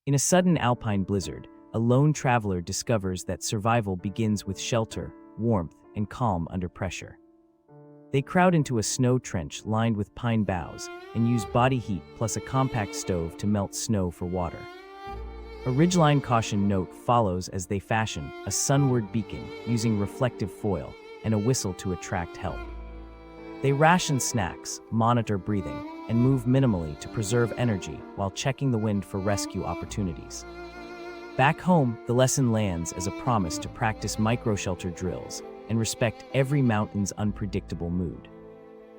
In a sudden Alpine blizzard, a lone traveler discovers that survival begins with shelter, warmth, and calm under pressure. They crowd into a snow trench lined with pine boughs and use body heat plus a compact stove to melt snow for water. A ridgeline caution note follows as they fashion a sunward beacon using reflective foil and a whistle to attract help. They ration snacks, monitor breathing, and move minimally to preserve energy while checking the wind for rescue opportunities. Back home, the lesson lands as a promise to practice micro-shelter drills and respect every mountain's unpredictable mood.